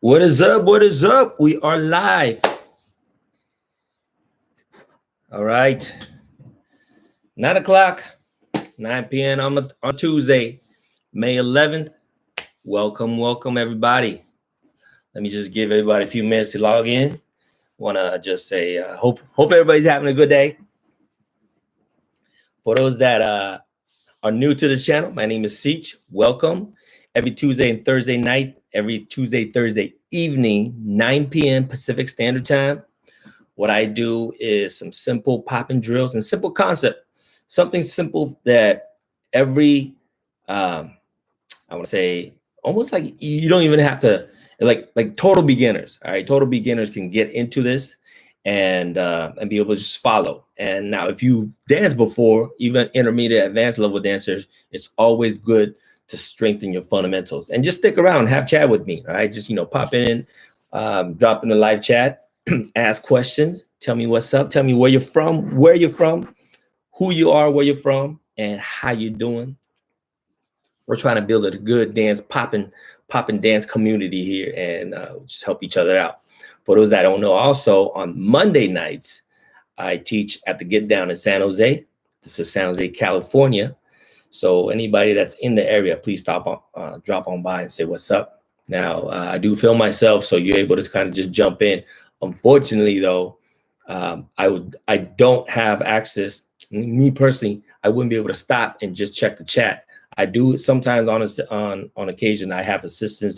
What is up? What is up? We are live. All right. 9 o'clock, 9 p.m. on Tuesday, May 11th. Welcome, everybody. Let me just give everybody a few minutes to log in. Want to just say, hope everybody's having a good day. For those that are new to the channel, my name is Seach. Welcome. Every Tuesday and Thursday night, every Tuesday, Thursday evening, 9 p.m. Pacific Standard Time. What I do is some simple popping drills and simple concept, something simple that every, I want to say, almost like you don't even have to, like total beginners. All right, total beginners can get into this and be able to just follow. And now, if you danced before, even intermediate, advanced level dancers, it's always good to strengthen your fundamentals and just stick around, have chat with me. All right, just pop in, drop in the live chat. Ask questions, tell me what's up, tell me where you're from, who you are, where you're from, and how you're doing. We're trying to build a good dance, popping dance community here and just help each other out. For those that don't know, also on Monday nights, I teach at the Get Down in San Jose. This is San Jose, California. So anybody that's in the area, please drop on by and say what's up. Now, I do film myself, so you're able to kind of just jump in. Unfortunately, though, I don't have access. Me personally, I wouldn't be able to stop and just check the chat. I do sometimes on occasion. I have assistants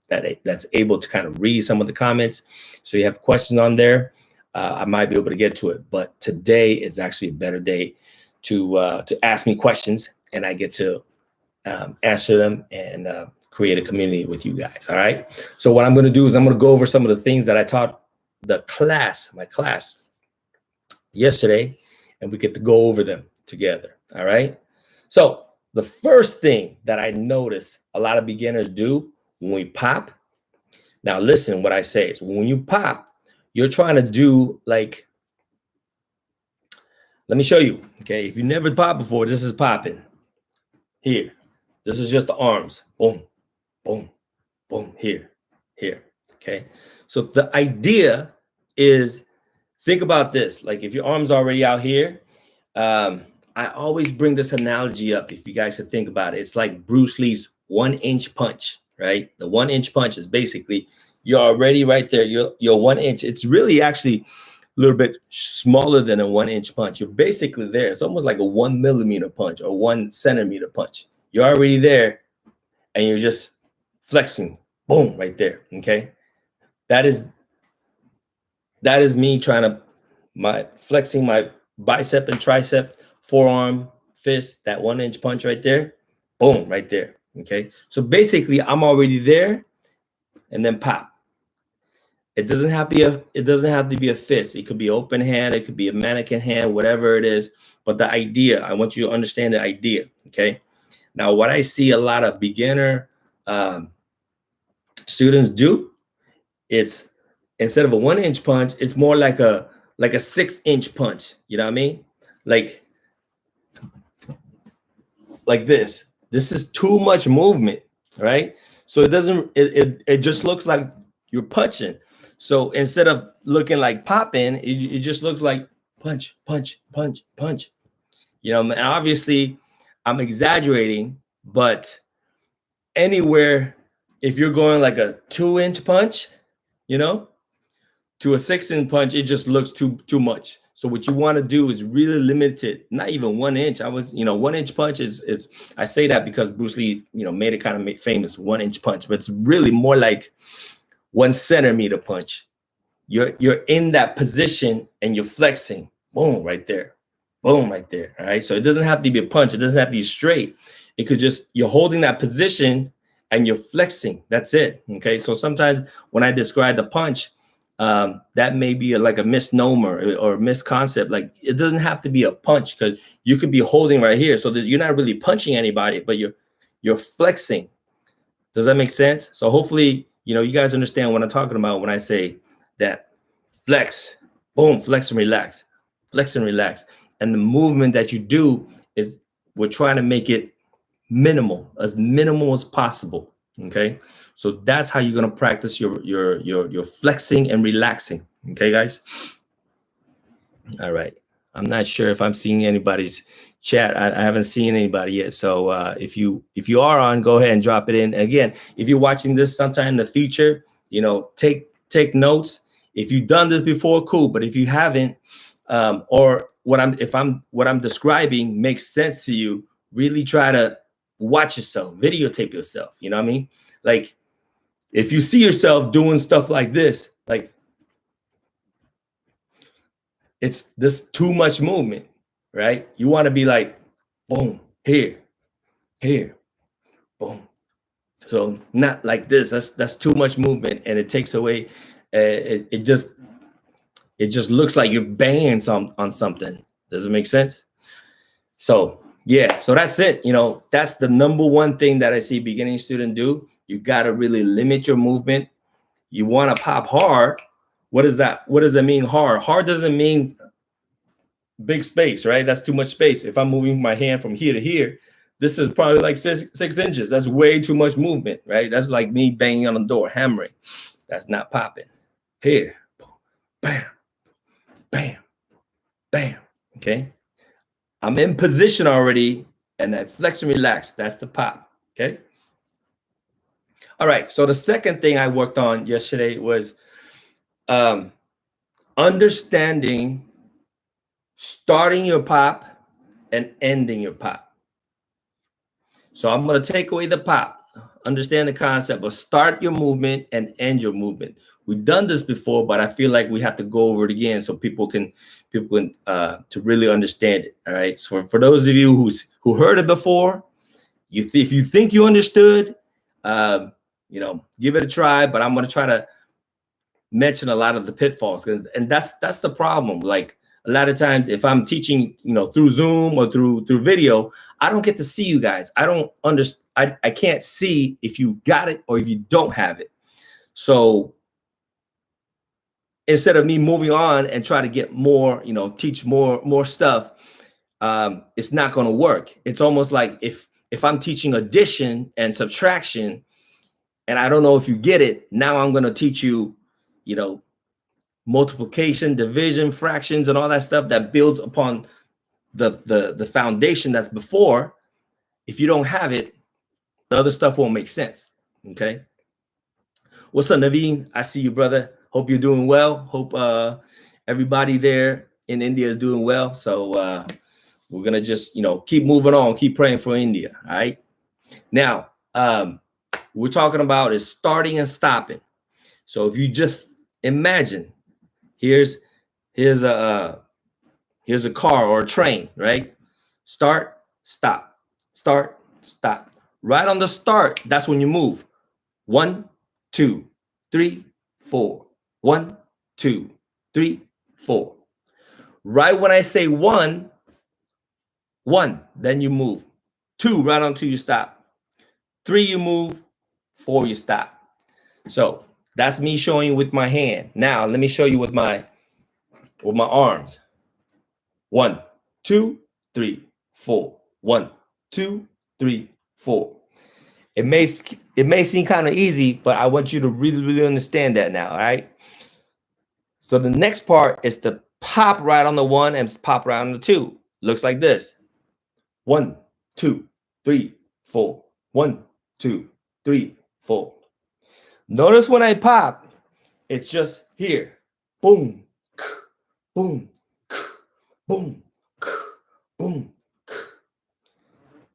that's able to kind of read some of the comments. So you have questions on there, I might be able to get to it. But today is actually a better day to ask me questions, and I get to answer them and create a community with you guys. All right. So what I'm going to do is I'm going to go over some of the things that I taught my class yesterday, and we get to go over them together. All right. So the first thing that I notice a lot of beginners do when we pop. Now, listen, what I say is when you pop, you're trying to do like, let me show you. Okay. If you never popped before, this is popping here. This is just the arms. Boom, boom, boom, here. Okay. So the idea is, think about this. Like if your arm's already out here, I always bring this analogy up. If you guys could think about it, it's like Bruce Lee's 1-inch punch, right? The 1-inch punch is basically, you're already right there. You're 1 inch. It's really actually a little bit smaller than a 1-inch punch. You're basically there. It's almost like a 1 millimeter punch or 1 centimeter punch. You're already there and you're just flexing. Boom, right there. Okay. That is me flexing my bicep and tricep, forearm, fist, that 1-inch punch right there. Boom, right there. Okay. So basically I'm already there and then pop. It doesn't have to be a fist. It could be open hand. It could be a mannequin hand, whatever it is. But the idea, I want you to understand the idea. Okay. Now, what I see a lot of beginner students do, it's instead of a 1-inch punch, it's more like a 6-inch punch. You know what I mean? Like this. This is too much movement, right? So it just looks like you're punching. So instead of looking like popping, it just looks like punch, punch, punch, punch. And obviously I'm exaggerating, but anywhere, if you're going like a 2-inch punch, to a 6-inch punch, it just looks too much. So what you want to do is really limit it. Not even 1 inch. 1-inch punch is I say that because Bruce Lee, made it kind of famous, 1-inch punch, but it's really more like 1 centimeter punch. You're in that position and you're flexing. Boom, right there. Boom, right there. All right. So it doesn't have to be a punch. It doesn't have to be straight. It could just, you're holding that position and you're flexing. That's it. Okay. So sometimes when I describe the punch, that may be like a misnomer or misconcept. Like it doesn't have to be a punch because you could be holding right here. So that you're not really punching anybody, but you're flexing. Does that make sense? So hopefully, you guys understand what I'm talking about when I say that flex, boom, flex and relax, flex and relax. And the movement that you do is we're trying to make it minimal as possible. Okay, so that's how you're gonna practice your flexing and relaxing. Okay, guys. All right. I'm not sure if I'm seeing anybody's chat. I haven't seen anybody yet. So if you are on, go ahead and drop it in. Again, if you're watching this sometime in the future, take notes. If you've done this before, cool. But if you haven't, or what I'm describing makes sense to you, really try to watch yourself, videotape yourself. You know what I mean? Like if you see yourself doing stuff like this, like it's this too much movement, right? You want to be like, boom, here, boom. So not like this. That's too much movement, and it takes away. It just looks like you're banging on something. Does it make sense? So yeah, so that's it. That's the number one thing that I see beginning student do. You got to really limit your movement. You want to pop hard. What is that? What does it mean hard? Hard doesn't mean big space, right? That's too much space. If I'm moving my hand from here to here, this is probably like 6 inches. That's way too much movement, right? That's like me banging on the door, hammering. That's not popping. Here, bam, bam, bam. Okay. I'm in position already, and that flex and relax, that's the pop. Okay. All right. So the second thing I worked on yesterday was understanding starting your pop and ending your pop. So I'm going to take away the pop, understand the concept, but start your movement and end your movement. We've done this before, but I feel like we have to go over it again so people can to really understand it. All right. So for those of you who heard it before, if you think you understood, give it a try. But I'm going to try to mention a lot of the pitfalls, and that's the problem. Like a lot of times, if I'm teaching, through Zoom or through video, I don't get to see you guys. I don't understand. I can't see if you got it or if you don't have it. So instead of me moving on and try to get more, teach more stuff, it's not going to work. It's almost like if I'm teaching addition and subtraction, and I don't know if you get it, now I'm going to teach you, multiplication, division, fractions, and all that stuff that builds upon the foundation that's before. If you don't have it, the other stuff won't make sense. Okay. What's up, Naveen? I see you, brother. Hope you're doing well. Hope everybody there in India is doing well. So we're gonna just keep moving on, keep praying for India. All right. Now we're talking about is starting and stopping. So if you just imagine, here's a car or a train, right? Start, stop, start, stop. Right on the start, that's when you move. 1, 2, 3, 4. 1, 2, 3, 4. Right when I say 1, then you move. 2, right on 2, you stop. 3, you move. 4, you stop. So that's me showing you with my hand. Now let me show you with my arms. 1, 2, 3, 4. 1, 2, 3, 4. It may seem kind of easy, but I want you to really understand that now. All right. So the next part is to pop right on the 1 and pop right on the 2. Looks like this. 1, 2, 3, 4. 1, 2, 3, 4. Notice when I pop, it's just here. Boom, boom, boom, boom.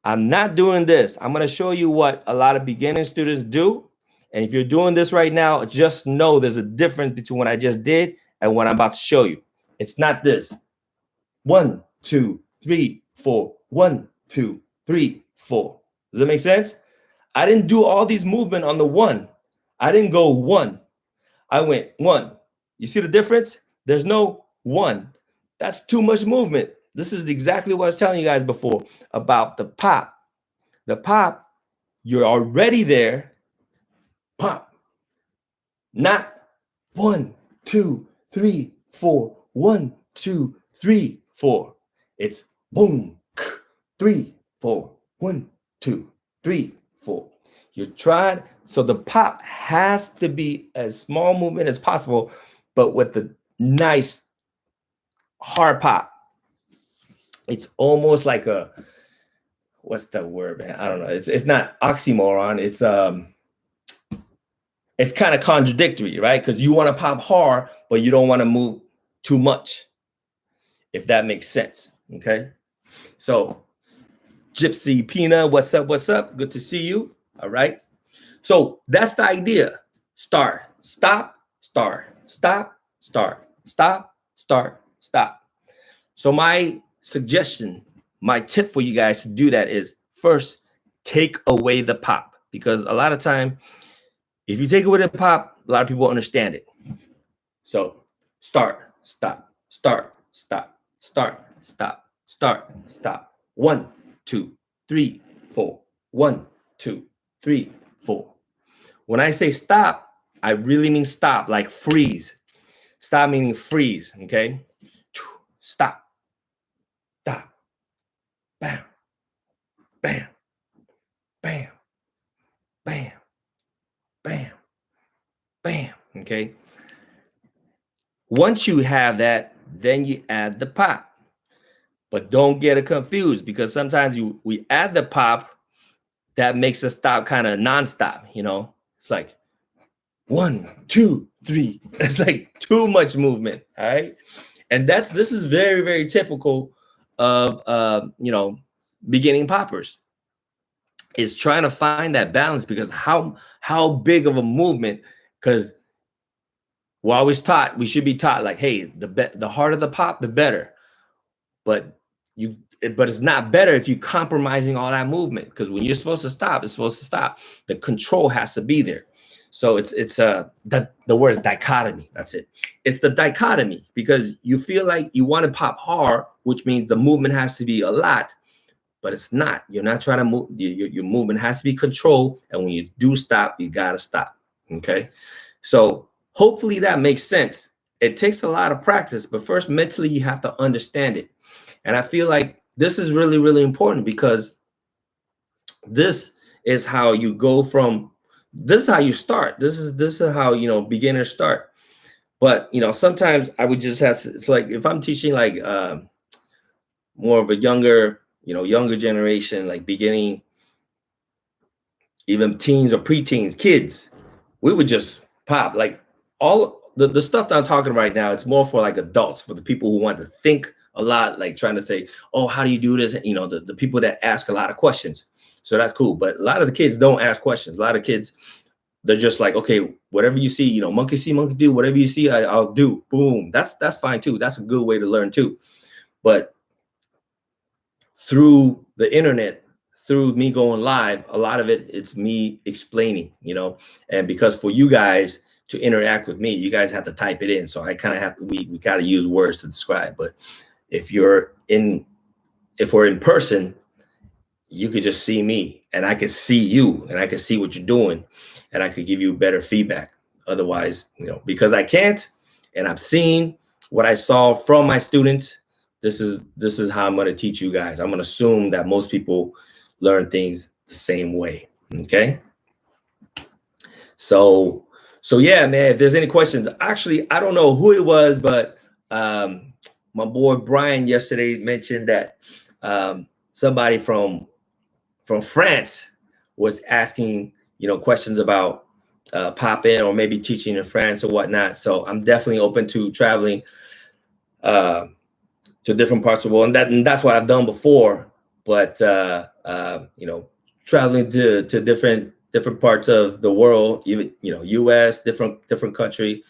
I'm not doing this. I'm going to show you what a lot of beginning students do. And if you're doing this right now, just know there's a difference between what I just did and what I'm about to show you. It's not this. 1, 2, 3, 4. 1, 2, 3, 4. Does that make sense? I didn't do all these movement on the 1. I didn't go 1. I went 1. You see the difference? There's no 1. That's too much movement. This is exactly what I was telling you guys before about the pop. The pop, you're already there. Pop. Not 1, 2, 3, 4. 1, 2, 3, 4. It's boom, 3, 4. 1, 2, 3, 4. You're trying, so the pop has to be as small movement as possible, but with the nice hard pop. It's almost like a, what's the word, man? I don't know. It's not oxymoron. It's kind of contradictory, right? Because you want to pop hard, but you don't want to move too much, if that makes sense. Okay. So Gypsy Pina, what's up? What's up? Good to see you. All right. So that's the idea. Start, stop, start, stop, start, stop, start, stop. So my suggestion, my tip for you guys to do that is first take away the pop, because a lot of time, if you take away the pop, a lot of people understand it. So start, stop, start, stop, start, stop, start, stop. 1, 2, 3, 4. 1, 2, 3, 4. When I say stop, I really mean stop, like freeze. Stop meaning freeze, okay? Stop. Stop. Bam. Bam. Bam. Bam. Bam. Bam. Okay. Once you have that, then you add the pop. But don't get it confused, because sometimes we add the pop, that makes us stop kind of nonstop, you know? It's like 1, 2, 3. It's like too much movement, all right? And this is very, very typical of beginning poppers. Is trying to find that balance, because how big of a movement, because we're always taught, we should be taught like, hey, the harder the pop, the better. But it's not better if you're compromising all that movement, because when you're supposed to stop, it's supposed to stop. The control has to be there. So it's the word is dichotomy. That's it. It's the dichotomy, because you feel like you want to pop hard, which means the movement has to be a lot, but it's not. You're not trying to move. Your movement has to be controlled, and when you do stop, you gotta stop. Okay. So hopefully that makes sense. It takes a lot of practice, but first mentally you have to understand it. And I feel like this is really, really important, because this is how you go from, this is how you start. This is how, beginners start. But, sometimes I would just have, it's like, if I'm teaching like more of a younger generation, like beginning, even teens or preteens, kids, we would just pop like all the stuff that I'm talking right now. It's more for like adults, for the people who want to think a lot, like trying to say, oh, how do you do this? The people that ask a lot of questions. So that's cool. But a lot of the kids don't ask questions. A lot of kids, they're just like, okay, whatever you see, monkey see, monkey do, whatever you see, I'll do. Boom. That's fine too. That's a good way to learn too. But through the internet, through me going live, a lot of it's me explaining, and because for you guys to interact with me, you guys have to type it in. So I kind of have to, we got to use words to describe. But if we're in person, you could just see me, and I could see you, and I could see what you're doing, and I could give you better feedback. Otherwise, because I can't, and I've seen what I saw from my students, this is how I'm going to teach you guys. I'm going to assume that most people learn things the same way. Okay. So yeah, man, if there's any questions, actually, I don't know who it was, but my boy Brian yesterday mentioned that somebody from France was asking, questions about pop-in or maybe teaching in France or whatnot. So I'm definitely open to traveling to different parts of the world, and that's what I've done before. But traveling to different parts of the world, even U.S., different country.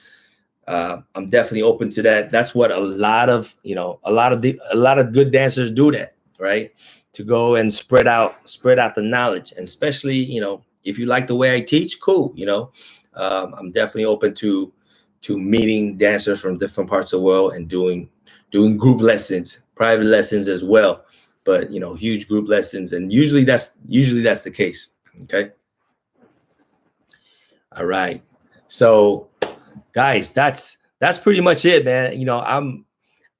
I'm definitely open to that. That's what a lot of good dancers do, that, right? To go and spread out the knowledge, and especially if you like the way I teach, cool. I'm definitely open to meeting dancers from different parts of the world and doing group lessons, private lessons as well, but huge group lessons, and usually that's the case. Okay. All right. So guys, that's pretty much it, man.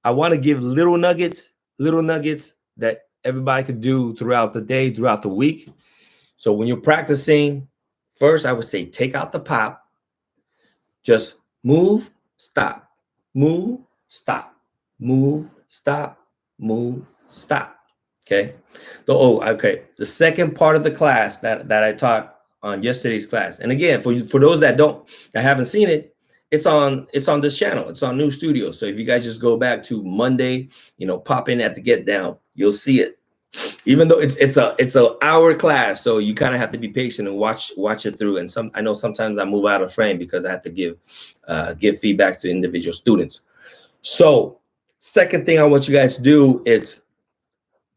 I want to give little nuggets that everybody could do throughout the day, throughout the week. So when you're practicing, First, I would say take out the pop. Just move, stop, move, stop, move, stop, move, stop. Okay. Okay. The second part of the class that I taught on yesterday's class, and again, for those that haven't seen it, it's on this channel. It's on New Studio. So if you guys just go back to Monday, pop in at the Get Down, you'll see it. Even though it's a hour class, so you kind of have to be patient and watch it through. And I know sometimes I move out of frame because I have to give feedback to individual students. So second thing I want you guys to do, it's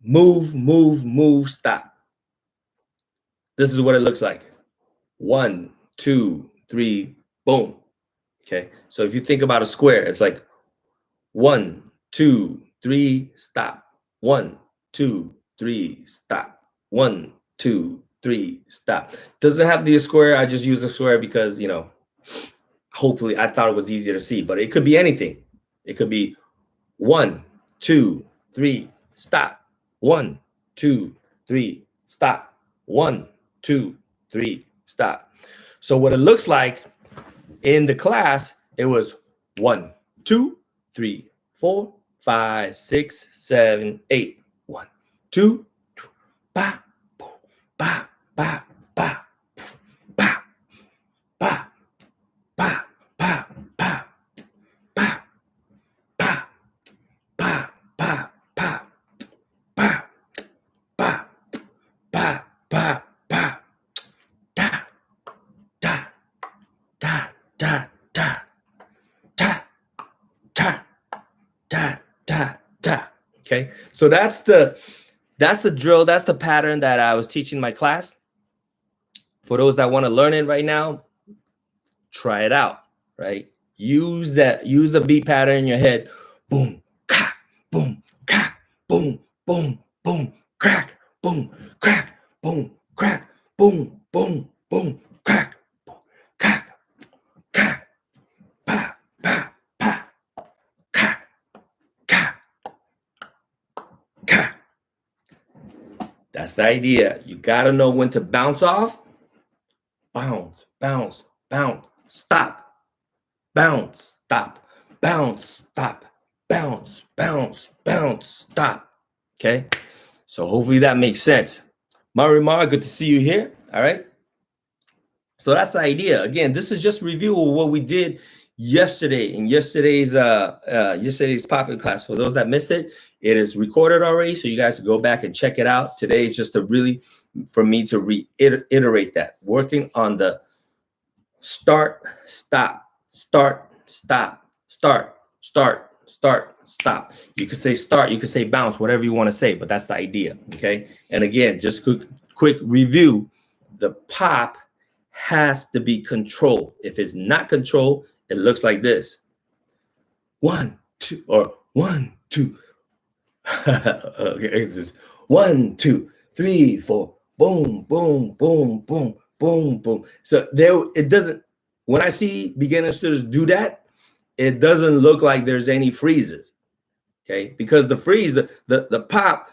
move, move, move, stop. This is what it looks like. 1, 2, 3, boom. Okay. So if you think about a square, it's like 1, 2, 3, stop. 1, 2, 3, stop. 1, 2, 3, stop. Doesn't have to be a square. I just use a square because, hopefully I thought it was easier to see, but it could be anything. It could be 1, 2, 3, stop. 1, 2, 3, stop. 1, 2, 3, stop. So what it looks like in the class, it was 1, 2, 3, 4, 5, 6, 7, 8. 1, 2, ba, ba, ba, ba, ba, ba, ba, ba, ba, ba, ba, ba, ba, ba, ba, ba, ba, ba, ba, da, da, da, da, da, da, da, da, da, da. Okay, so that's the drill. That's the pattern that I was teaching my class. For those that want to learn it right now, try it out. Right, use the beat pattern in your head. Boom, ka, boom, ka, boom, boom, boom, crack, boom, crack, boom, crack, boom, boom, boom, crack, boom, crack, crack, ba, ba, ba, ka, ka, ka. That's the idea. You got to know when to bounce off, bounce, bounce, bounce, stop, bounce, stop, bounce, stop, bounce, bounce, bounce, stop. Okay. So hopefully that makes sense. Marimar, good to see you here. All right. So that's the idea. Again, this is just a review of what we did yesterday in yesterday's popping class. For those that missed it, it is recorded already, so you guys can go back and check it out. Today is just for me to reiterate that, working on the start, stop, start, stop, start, start, start, stop. You could say start, you could say bounce, whatever you want to say, but that's the idea. Okay. And again, just quick review. The pop has to be controlled. If it's not controlled, it looks like this. 1, 2, or 1, 2. Okay, it's just 1, 2, 3, 4. Boom, boom, boom, boom, boom, boom. So it doesn't. When I see beginner students do that, it doesn't look like there's any freezes. Okay, because the freeze, the pop,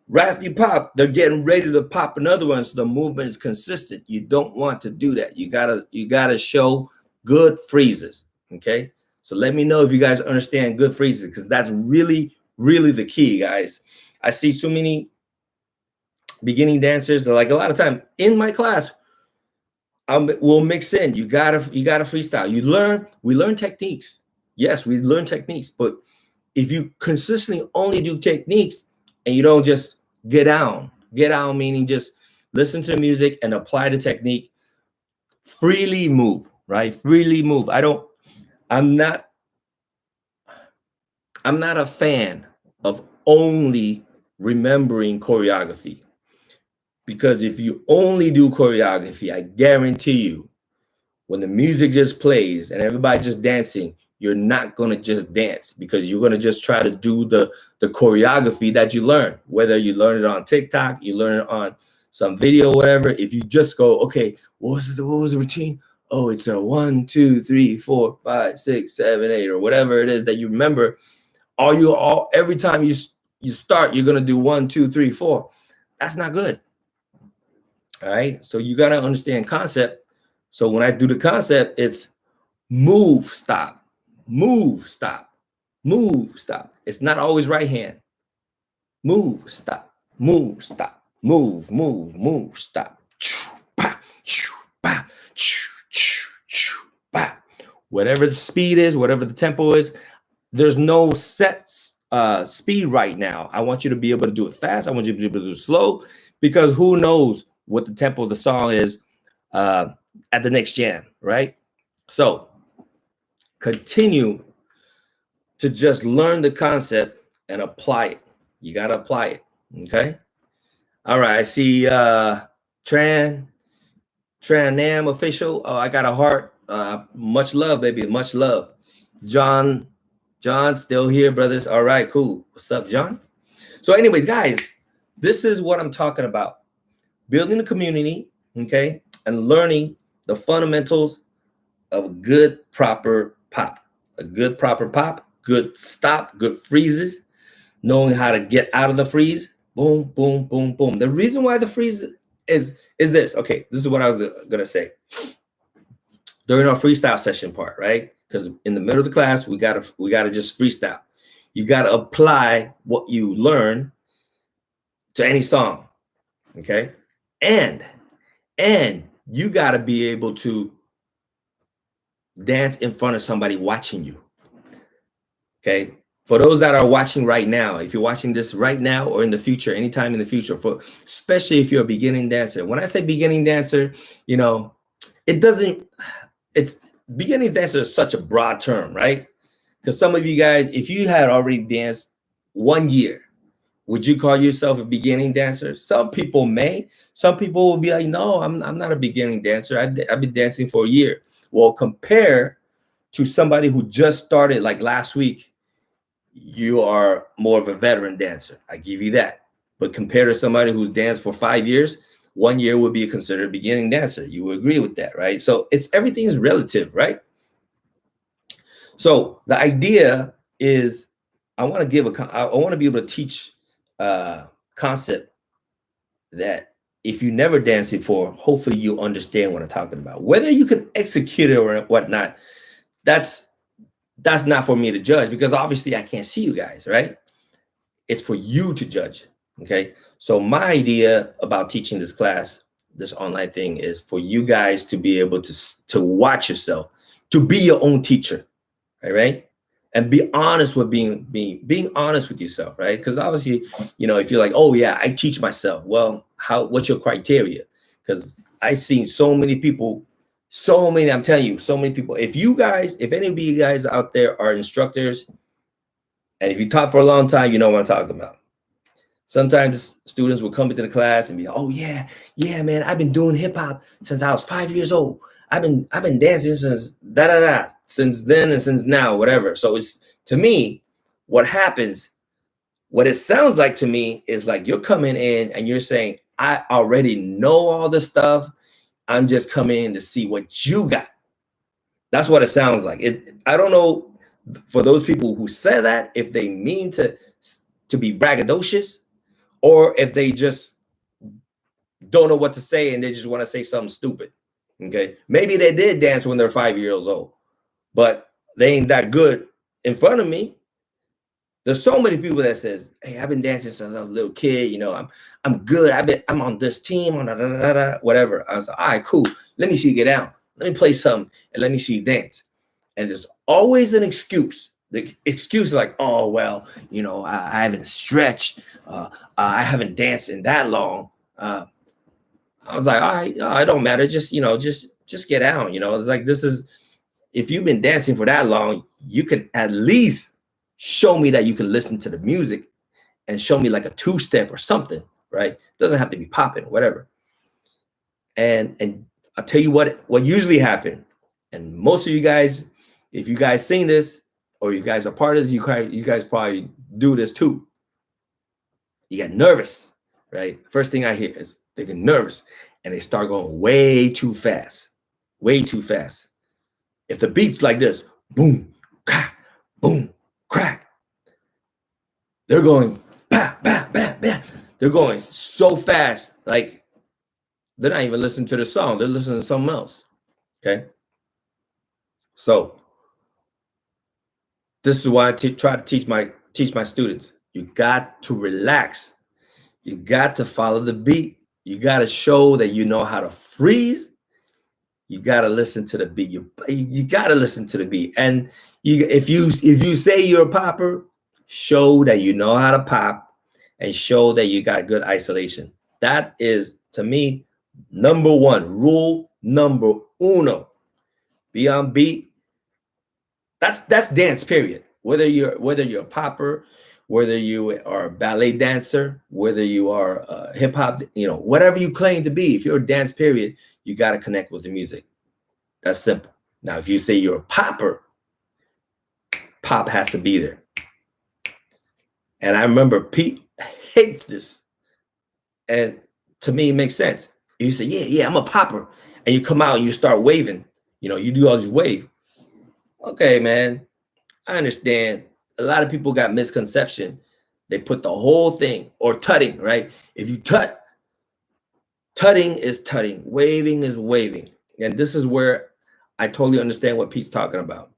right after you pop, they're getting ready to pop another one, so the movement is consistent. You don't want to do that. You gotta show good freezes. Okay, so let me know if you guys understand good freezes, because that's really, really the key, guys. I see so many beginning dancers that, like, a lot of time in my class, we'll mix in. You gotta freestyle. We learn techniques. Yes, we learn techniques, but if you consistently only do techniques and you don't just get down meaning just listen to the music and apply the technique, freely move, right? Freely move. I'm not a fan of only remembering choreography, because if you only do choreography, I guarantee you, when the music just plays and everybody just dancing, you're not going to just dance, because you're going to just try to do the choreography that you learn, whether you learn it on TikTok, you learn it on some video, whatever. If you just go, okay, what was the routine? Oh, it's a 1, 2, 3, 4, 5, 6, 7, 8, or whatever it is that you remember. Every time you start, you're going to do 1, 2, 3, 4. That's not good. All right. So you got to understand concept. So when I do the concept, it's move, stop, move, stop, move, stop. It's not always right hand. Move, stop, move, stop, move, move, move, stop. Whatever the speed is, whatever the tempo is, there's no set speed right now. I want you to be able to do it fast. I want you to be able to do it slow, because who knows what the tempo of the song is at the next jam, right? So continue to just learn the concept and apply it. You got to apply it. Okay. All right. I see Tran Nam official. Oh, I got a heart. Much love, baby. Much love. John still here, brothers. All right, cool. What's up, John? So anyways, guys, this is what I'm talking about. Building a community, okay, and learning the fundamentals of a good, proper pop. A good, proper pop, good stop, good freezes, knowing how to get out of the freeze. Boom, boom, boom, boom. The reason why the freeze is this. Okay, this is what I was going to say. During our freestyle session part, right? Because in the middle of the class, we gotta just freestyle. You gotta apply what you learn to any song, okay? And you gotta be able to dance in front of somebody watching you, okay? For those that are watching right now, if you're watching this right now or in the future, anytime in the future, especially if you're a beginning dancer. When I say beginning dancer, you know, it's beginning dancer is such a broad term, right? Because some of you guys, if you had already danced 1 year, would you call yourself a beginning dancer? Some people may. Some people will be like, no, I'm not a beginning dancer. I've been dancing for a year. Well, compare to somebody who just started like last week, you are more of a veteran dancer. I give you that. But compared to somebody who's danced for 5 years, 1 year would be considered a beginning dancer. You would agree with that, right? So everything is relative, right? So the idea is I want to be able to teach a concept that if you never danced before, hopefully you understand what I'm talking about. Whether you can execute it or whatnot, that's not for me to judge, because obviously I can't see you guys, right? It's for you to judge, okay? So my idea about teaching this class, this online thing, is for you guys to be able to watch yourself, to be your own teacher, right? And be honest with being honest with yourself, right? Because obviously, you know, if you're like, oh yeah, I teach myself. Well, what's your criteria? Because I've seen so many people, I'm telling you, so many people. If any of you guys out there are instructors, and if you taught for a long time, you know what I'm talking about. Sometimes students will come into the class and be, oh yeah, man, I've been doing hip hop since I was 5 years old. I've been dancing since since then and since now, whatever. So it's, to me, what it sounds like to me is like you're coming in and you're saying, I already know all this stuff. I'm just coming in to see what you got. That's what it sounds like. I don't know, for those people who say that, if they mean to be braggadocious, or if they just don't know what to say and they just want to say something stupid. Okay, maybe they did dance when they're 5 years old, but they ain't that good in front of me. There's so many people that says, hey, I've been dancing since I was a little kid, you know, I'm good. I'm on this team, on whatever. I was like, all right, cool. Let me see you get down. Let me play something and let me see you dance. And there's always an excuse. The excuse is like, oh, well, you know, I haven't stretched. I haven't danced in that long. I was like, all right, it don't matter. Just, you know, just get down. You know, it's like, if you've been dancing for that long, you can at least show me that you can listen to the music and show me like a two-step or something, right? It doesn't have to be popping or whatever. And I'll tell you what usually happens. And most of you guys, if you guys seen this or you guys are part of this, you guys probably do this too. You get nervous, right? First thing I hear is they get nervous and they start going way too fast, way too fast. If the beat's like this, boom, crack, boom, crack, they're going, bah, bah, bah, bah. They're going so fast, like they're not even listening to the song. They're listening to something else. Okay. So this is why I try to teach my students. You got to relax. You got to follow the beat. You got to show that you know how to freeze. You got to listen to the beat. You got to listen to the beat. And if you say you're a popper, show that you know how to pop and show that you got good isolation. That is, to me, number one, rule number uno. Be on beat. That's dance, period. Whether you're a popper, whether you are a ballet dancer, whether you are hip hop, whatever you claim to be, if you're a dance, period, you got to connect with the music. That's simple. Now, if you say you're a popper, pop has to be there. And I remember Pete hates this. And to me, it makes sense. If you say, yeah, I'm a popper, and you come out and you start waving, you do all this wave. Okay, man, I understand. A lot of people got misconception. They put the whole thing, or tutting, right? If you tut, tutting is tutting, waving is waving. And this is where I totally understand what Pete's talking about.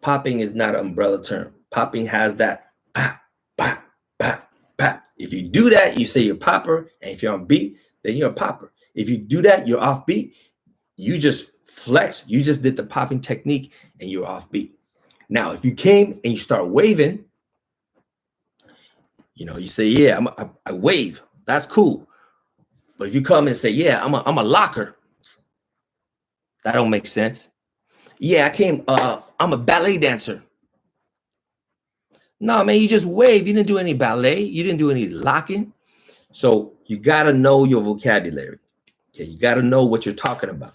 Popping is not an umbrella term. Popping has that pop, pop, pop, pop. If you do that, you say you're popper. And if you're on beat, then you're a popper. If you do that, you're off beat. You just flex. You just did the popping technique and you're off beat. Now, if you came and you start waving, you say, yeah, I wave. That's cool. But if you come and say, yeah, I'm a locker, that don't make sense. Yeah, I'm a ballet dancer. No, man, you just wave. You didn't do any ballet. You didn't do any locking. So you got to know your vocabulary. Okay, you got to know what you're talking about.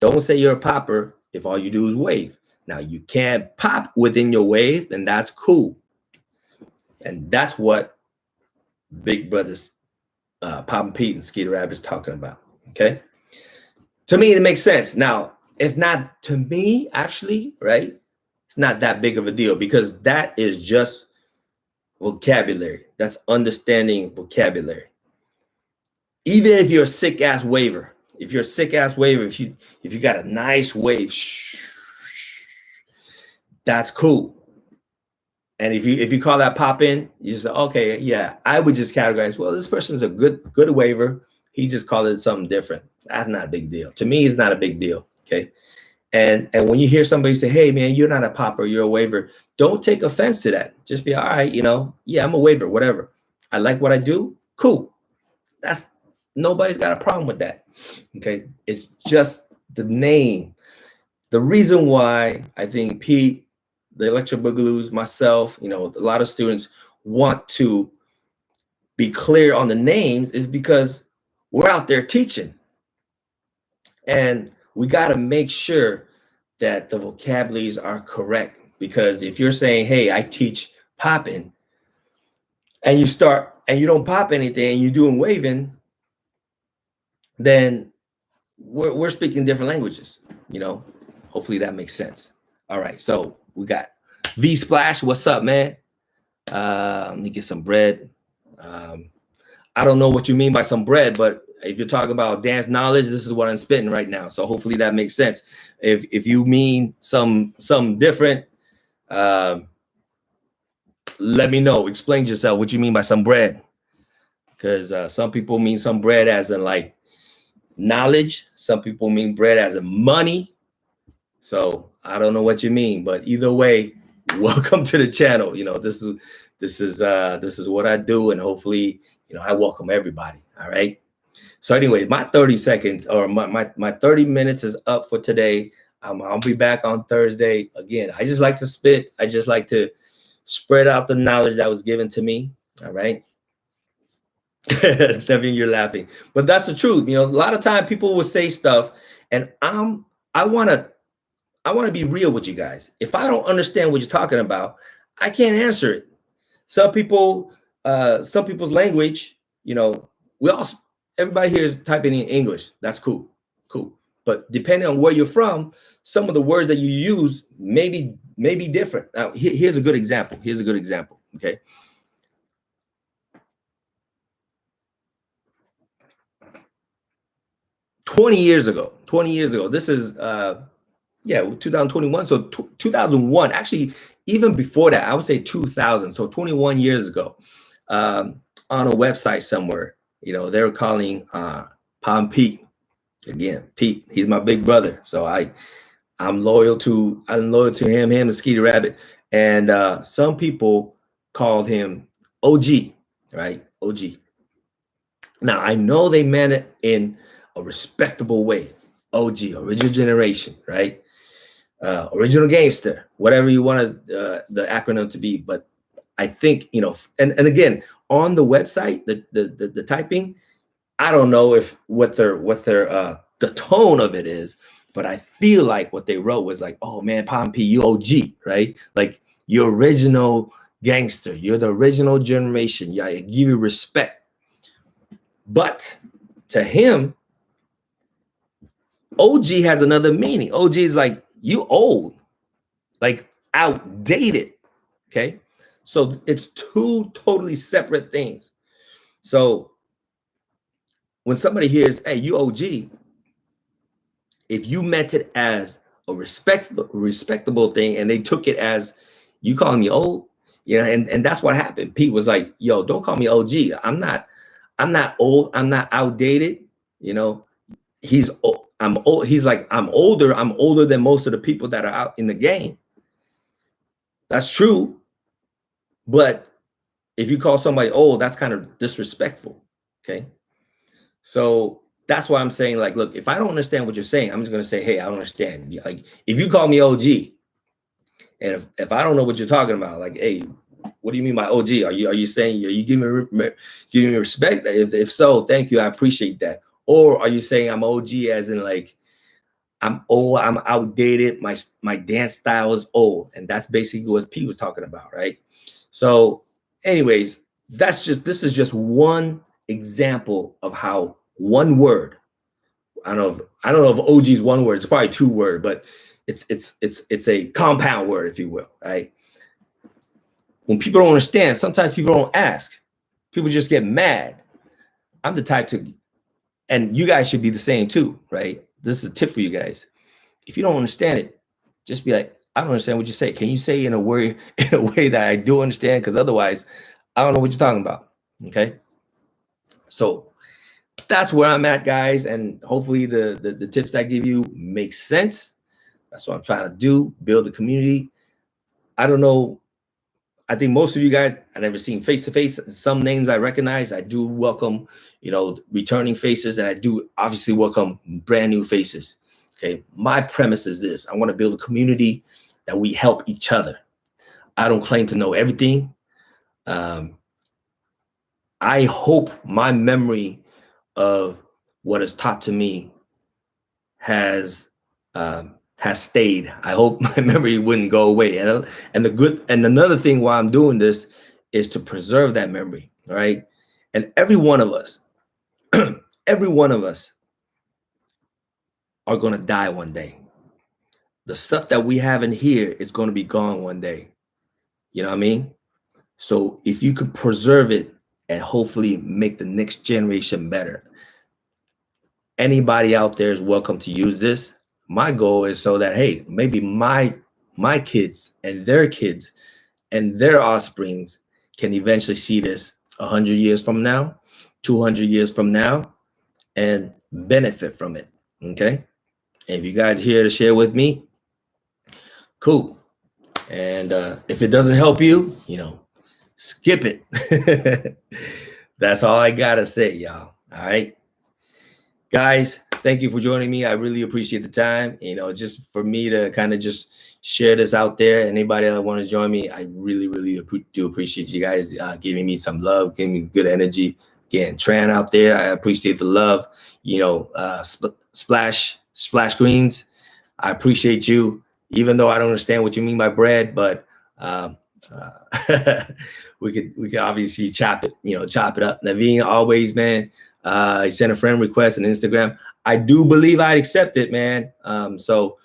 Don't say you're a popper if all you do is wave. Now, you can't pop within your wave, then that's cool. And that's what Big Brothers Poppin' Pete and Skeeter Rabbit is talking about. Okay. To me, it makes sense. Now, it's not, to me, actually, right? It's not that big of a deal because that is just vocabulary. That's understanding vocabulary. Even if you're a sick ass waver, if you got a nice wave, that's cool. And if you call that pop in, you say, okay, yeah, I would just categorize, well, this person's a good waver. He just called it something different. That's not a big deal. To me, it's not a big deal. Okay. And when you hear somebody say, hey, man, you're not a popper, you're a waver, don't take offense to that. Just be all right, yeah, I'm a waver, whatever. I like what I do. Cool. Nobody's got a problem with that. Okay. It's just the name. The reason why I think Pete, the Electric Boogaloos, myself, a lot of students want to be clear on the names is because we're out there teaching. And we got to make sure that the vocabularies are correct. Because if you're saying, hey, I teach popping, and you don't pop anything and you're doing waving, then we're speaking different languages, Hopefully that makes sense. All right, so we got V Splash. What's up, man? Let me get some bread. I don't know what you mean by some bread, but if you're talking about dance knowledge, this is what I'm spitting right now. So hopefully that makes sense. If you mean some different, let me know. Explain yourself. What you mean by some bread? Because some people mean some bread as in like knowledge. Some people mean bread as in money. So I don't know what you mean, but either way, welcome to the channel. This is what I do, and hopefully, I welcome everybody. All right. So anyway, my 30 seconds or my 30 minutes is up for today. I'll be back on Thursday. Again, I just like to spit. I just like to spread out the knowledge that was given to me. All right. Devin, you're laughing, but that's the truth. A lot of time people will say stuff, and I want to be real with you guys. If I don't understand what you're talking about, I can't answer it. Some people's language, everybody here is typing in English. That's cool. But depending on where you're from, some of the words that you use may be different. Now, here's a good example. Okay. 20 years ago. 20 years ago. This is 2021. So 2001. Actually, even before that, I would say 2000. So 21 years ago, on a website somewhere, they were calling Palm Pete. Again, Pete. He's my big brother. So I'm loyal to him and Skeeter Rabbit. And some people called him OG, right? OG. Now, I know they meant it in a respectable way. OG, original generation, right? Original gangster, whatever you want the acronym to be. But I think, and again, on the website, the typing, I don't know what their the tone of it is, but I feel like what they wrote was like, oh man, Palm P, you OG, right? Like you're original gangster, you're the original generation. Yeah, I give you respect. But to him, OG has another meaning. OG is like you old, like outdated. Okay. So it's two totally separate things. So when somebody hears, hey, you OG, if you meant it as a respectable thing and they took it as you calling me old, and that's what happened. Pete was like, yo, don't call me OG. I'm not old. I'm not outdated. He's old. He's like, I'm older. I'm older than most of the people that are out in the game. That's true. But if you call somebody old, that's kind of disrespectful. Okay. So that's why I'm saying, like, look, if I don't understand what you're saying, I'm just going to say, hey, I don't understand. Like, if you call me OG, and if I don't know what you're talking about, like, hey, what do you mean by OG? Are you saying, are you giving me respect? If so, thank you. I appreciate that. Or are you saying I'm OG as in like, I'm old, I'm outdated, my dance style is old. And that's basically what P was talking about, right? So anyways, this is just one example of how one word, I don't know if OG is one word, it's probably two word, but it's a compound word, if you will, right? When people don't understand, sometimes people don't ask. People just get mad. I'm the type to, and you guys should be the same too, right? This is a tip for you guys. If you don't understand it, just be like, I don't understand what you say. Can you say in a way that I do understand? Because otherwise, I don't know what you're talking about. Okay. So that's where I'm at, guys. And hopefully the tips I give you make sense. That's what I'm trying to do, build a community. I don't know. I think most of you guys I've never seen face-to-face. Some names I recognize. I do welcome, returning faces, and I do obviously welcome brand new faces. Okay. My premise is this. I want to build a community that we help each other. I don't claim to know everything. I hope my memory of what is taught to me has stayed. I hope my memory wouldn't go away. And another thing why I'm doing this is to preserve that memory. All right. And every one of us, every one of us are going to die one day. The stuff that we have in here is going to be gone one day. You know what I mean? So if you can preserve it and hopefully make the next generation better, anybody out there is welcome to use this. My goal is so that, hey, maybe my kids and their offsprings can eventually see this 100 years from now, 200 years from now, and benefit from it. Okay. And if you guys are here to share with me, cool. And if it doesn't help you, skip it. That's all I gotta say, y'all. All right. Guys, thank you for joining me. I really appreciate the time. Just for me to kind of just share this out there. Anybody that wants to join me, I really, really do appreciate you guys giving me some love, giving me good energy. Again, Tran out there, I appreciate the love. Splash Greens, I appreciate you. Even though I don't understand what you mean by bread, but we could obviously chop it up. Naveen, always, man. He sent a friend request on Instagram. I do believe I'd accept it, man. So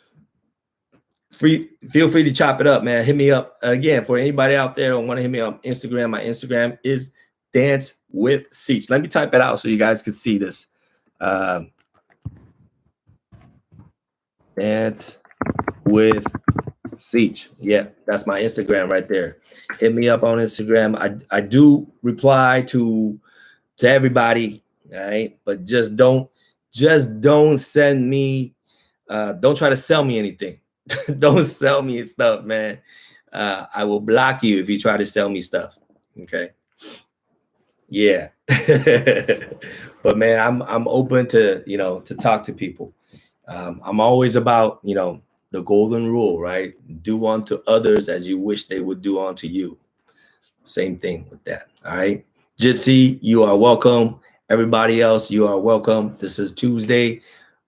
feel free to chop it up, man. Hit me up again for anybody out there who want to hit me on Instagram. My Instagram is Dance with Seach. Let me type it out so you guys can see this. Dance with Seach. Yeah, that's my Instagram right there. Hit me up on Instagram. I do reply to everybody, all right? But just don't send me don't try to sell me anything. Don't sell me stuff, man. I will block you if you try to sell me stuff. Okay. Yeah. But man, I'm open to, to talk to people. I'm always about, the golden rule, right? Do unto others as you wish they would do unto you. Same thing with that. All right. Gypsy, you are welcome. Everybody else, you are welcome. This is Tuesday,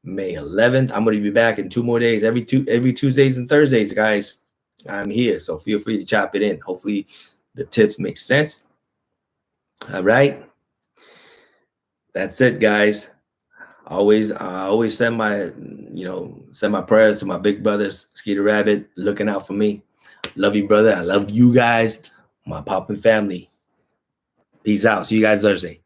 May 11th. I'm going to be back in 2 more days, every Tuesdays and Thursdays, guys. I'm here, so feel free to chop it in. Hopefully the tips make sense. All right. That's it, guys. I always send my prayers to my big brothers, Skeeter Rabbit, looking out for me. Love you, brother. I love you guys, my poppin' family. Peace out. See you guys Thursday.